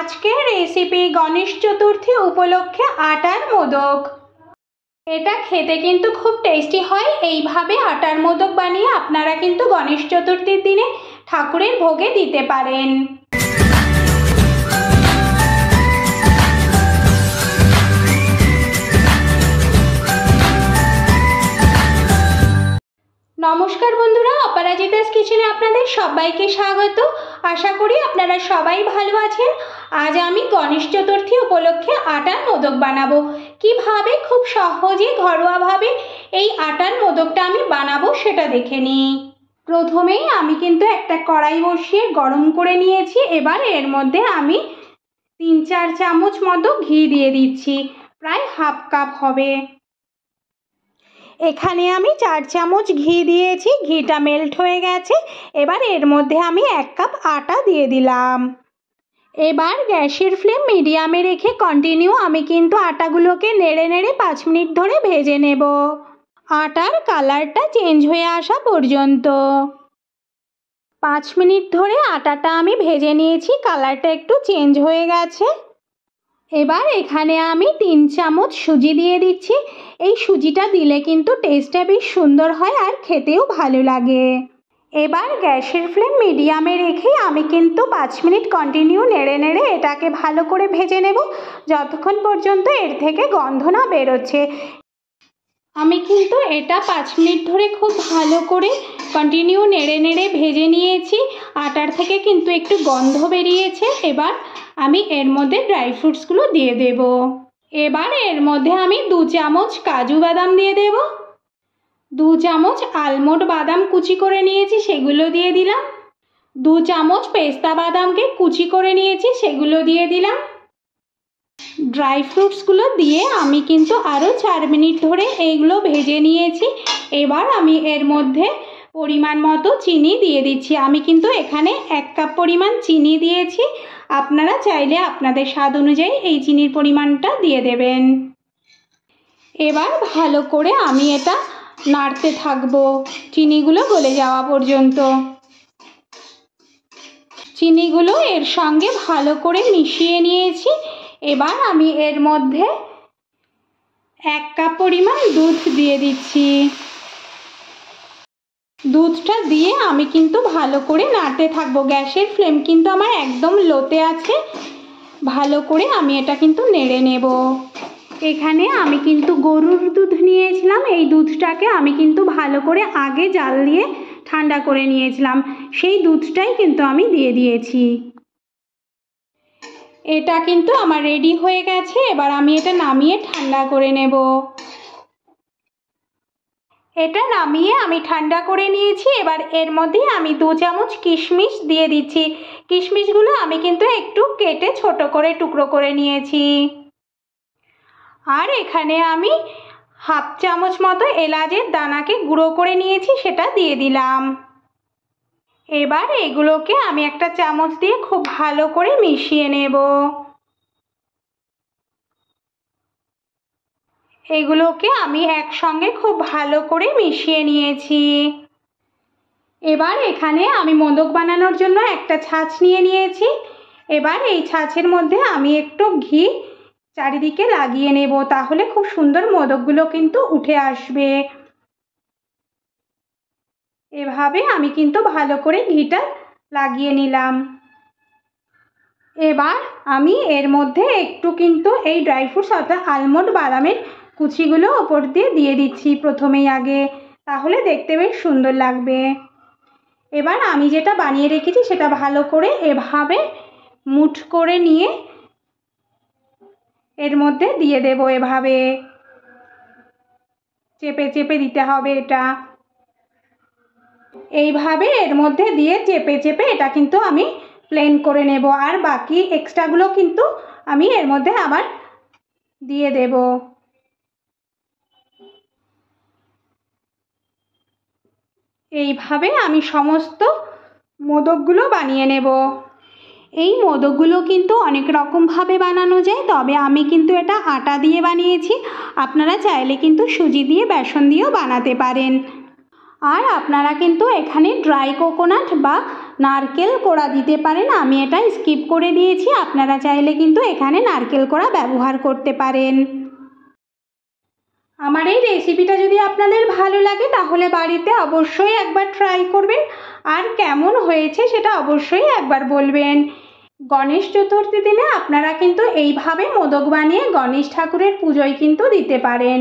আজকের রেসিপি গণেশ চতুর্থী উপলক্ষে আটার মোদক। এটা খেতে কিন্তু খুব টেস্টি হয়। এইভাবে আটার মোদক বানিয়ে আপনারা কিন্তু গণেশ চতুর্থীর দিনে ঠাকুরের ভোগে দিতে পারেন। নমস্কার বন্ধুরা, অপরাজিতাস কিচেনে আপনাদের সবাইকে স্বাগত। আশা করি আপনারা সবাই ভালো আছেন। আজ আমি গণেশ চতুর্থী উপলক্ষে আটার মোদক বানাবো। কিভাবে খুব সহজে ঘরোয়াভাবে এই আটার মোদকটা আমি বানাবো সেটা দেখে নিই। প্রথমেই আমি কিন্তু একটা কড়াই বসিয়ে গরম করে নিয়েছি। এবার এর মধ্যে আমি 3-4 চামচ মতো ঘি দিয়ে দিচ্ছি, প্রায় হাফ কাপ হবে। এখানে আমি 4 চামচ ঘি দিয়েছি, ঘিটা মেল্ট হয়ে গেছে। এবার এর মধ্যে আমি 1 কাপ আটা দিয়ে দিলাম। এবার গ্যাসের ফ্লেম মিডিয়ামে রেখে কন্টিনিউ আমি কিন্তু আটাগুলোকে নেড়ে নেড়ে 5 মিনিট ধরে ভেজে নেব, আটার কালারটা চেঞ্জ হয়ে আসা পর্যন্ত। 5 মিনিট ধরে আটাটা আমি ভেজে নিয়েছি, কালারটা একটু চেঞ্জ হয়ে গেছে। এবার এখানে আমি 3 চামচ সুজি দিয়ে দিচ্ছি। এই সুজিটা দিলে কিন্তু টেস্টটা বেশ সুন্দর হয় আর খেতেও ভালো লাগে। এবার গ্যাসের ফ্লেম মিডিয়ামে রেখে আমি কিন্তু 5 মিনিট কন্টিনিউ নেড়ে নেড়ে এটাকে ভালো করে ভেজে নেব, যতক্ষণ পর্যন্ত এর থেকে গন্ধ না বেরোচ্ছে। আমি কিন্তু এটা 5 মিনিট ধরে খুব ভালো করে কন্টিনিউ নেড়ে নেড়ে ভেজে নিয়েছি। আটার থেকে কিন্তু একটু গন্ধ বেরিয়েছে। এবার আমি এর মধ্যে ড্রাই ফ্রুটসগুলো দিয়ে দেব। এবার এর মধ্যে আমি 2 চামচ কাজু বাদাম দিয়ে দেব, 2 চামচ আলমন্ড বাদাম কুচি করে নিয়েছি সেগুলো দিয়ে দিলাম, 2 চামচ পেস্তা বাদামকে কুচি করে নিয়েছি সেগুলো দিয়ে দিলাম। ড্রাই ফ্রুটসগুলো দিয়ে আমি কিন্তু আরও 4 মিনিট ধরে এইগুলো ভেজে নিয়েছি। এবার আমি এর মধ্যে পরিমাণ মতো চিনি দিয়ে দিচ্ছি। আমি কিন্তু এখানে 1 কাপ পরিমাণ চিনি দিয়েছি। আপনারা চাইলে আপনাদের স্বাদ অনুযায়ী এই চিনির পরিমাণটা দিয়ে দেবেন। এবার ভালো করে আমি এটা নাড়তে থাকবো চিনিগুলো গলে যাওয়া পর্যন্ত। চিনিগুলো এর সঙ্গে ভালো করে মিশিয়ে নিয়েছি। এবার আমি এর মধ্যে 1 কাপ পরিমাণ দুধ দিয়ে দিচ্ছি। দুধটা দিয়ে আমি কিন্তু ভালো করে নাড়তে থাকবো। গ্যাসের ফ্লেম কিন্তু আমার একদম লোতে আছে। ভালো করে আমি এটা কিন্তু নেড়ে নেব। এখানে আমি কিন্তু গরুর দুধ নিয়েছিলাম। এই দুধটাকে আমি কিন্তু ভালো করে আগে জাল দিয়ে ঠান্ডা করে নিয়েছিলাম, সেই দুধটাই কিন্তু আমি দিয়ে দিয়েছি। এটা কিন্তু আমার রেডি হয়ে গেছে। এবার আমি এটা নামিয়ে ঠান্ডা করে নেব। এটা নামিয়ে আমি ঠান্ডা করে নিয়েছি। এবার এর মধ্যে আমি 2 চামচ কিশমিশ দিয়ে দিচ্ছি। কিশমিশগুলো আমি কিন্তু একটু কেটে ছোট করে টুকরো করে নিয়েছি। আর এখানে আমি হাফ চামচ মতো এলাচের দানাকে গুঁড়ো করে নিয়েছি, সেটা দিয়ে দিলাম। এবার এগুলোকে আমি একটা চামচ দিয়ে খুব ভালো করে মিশিয়ে নেব। এগুলোকে আমি একসঙ্গে খুব ভালো করে মিশিয়ে নিয়েছি। এবার এখানে আমি মোদক বানানোর জন্য একটা ছাঁচ নিয়ে নিয়েছি। এবার এই ছাঁচের মধ্যে আমি একটু ঘি চারিদিকে লাগিয়ে নেব, তাহলে খুব সুন্দর মোদকগুলো কিন্তু উঠে আসবে। এভাবে আমি কিন্তু ভালো করে ঘিটা লাগিয়ে নিলাম। এবার আমি এর মধ্যে একটু কিন্তু এই ড্রাই ফ্রুটস অর্থাৎ আলমন্ড বাদামের কুচিগুলো ওপর দিয়ে দিচ্ছি প্রথমেই আগে, তাহলে দেখতে বেশ সুন্দর লাগবে। এবার আমি যেটা বানিয়ে রেখেছি সেটা ভালো করে এভাবে মুঠ করে নিয়ে এর মধ্যে দিয়ে দেব। এভাবে চেপে চেপে দিতে হবে এটা। এইভাবে এর মধ্যে দিয়ে চেপে চেপে এটা কিন্তু আমি প্লেন করে নেব। আর বাকি এক্সট্রাগুলো কিন্তু আমি এর মধ্যে আবার দিয়ে দেব। এইভাবে আমি সমস্ত মোদকগুলো বানিয়ে নেব। এই মোদকগুলো কিন্তু অনেক রকমভাবে বানানো যায়, তবে আমি কিন্তু এটা আটা দিয়ে বানিয়েছি। আপনারা চাইলে কিন্তু সুজি দিয়ে বেসন দিয়েও বানাতে পারেন। আর আপনারা কিন্তু এখানে ড্রাই কোকোনাট বা নারকেল কোড়া দিতে পারেন, আমি এটা স্কিপ করে দিয়েছি। আপনারা চাইলে কিন্তু এখানে নারকেল কোড়া ব্যবহার করতে পারেন। আমার এই রেসিপিটা যদি আপনাদের ভালো লাগে তাহলে বাড়িতে অবশ্যই একবার ট্রাই করবেন, আর কেমন হয়েছে সেটা অবশ্যই একবার বলবেন। গণেশ চতুর্থী দিনে আপনারা কিন্তু এইভাবে মোদক বানিয়ে গণেশ ঠাকুরের পুজোয় কিন্তু দিতে পারেন।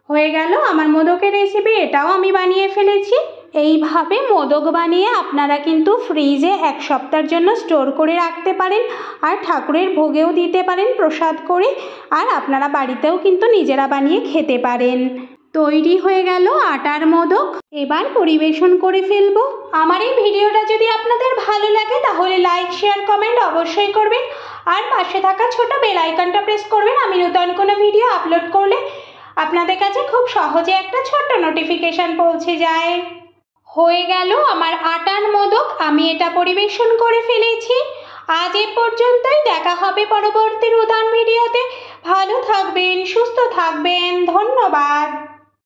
হয়ে গেল আমার মোদকের রেসিপি, এটাও আমি বানিয়ে ফেলেছি। এইভাবে মোদক বানিয়ে আপনারা কিন্তু ফ্রিজে 1 সপ্তাহের জন্য স্টোর করে রাখতে পারেন, আর ঠাকুরের ভোগেও দিতে পারেন প্রসাদ করে, আর আপনারা বাড়িতেও কিন্তু নিজেরা বানিয়ে খেতে পারেন। তৈরি হয়ে গেল আটার মোদক। এবার পরিবেশন করে ফেলবো। আমার এই ভিডিওটা যদি আপনাদের ভালো লাগে তাহলে লাইক, শেয়ার, কমেন্ট অবশ্যই করবেন, আর পাশে থাকা ছোট বেল আইকনটা প্রেস করবেন। আমি নতুন কোনো ভিডিও আপলোড করলে আপনাদের কাছে খুব সহজে একটা ছোট্ট নোটিফিকেশন পৌঁছে যায়। হয়ে গেল আমার আটার মোদক, আমি এটা পরিবেশন করে ফেলেছি। আজ এ পর্যন্তই, দেখা হবে পরবর্তী নতুন ভিডিওতে। ভালো থাকবেন, সুস্থ থাকবেন, ধন্যবাদ।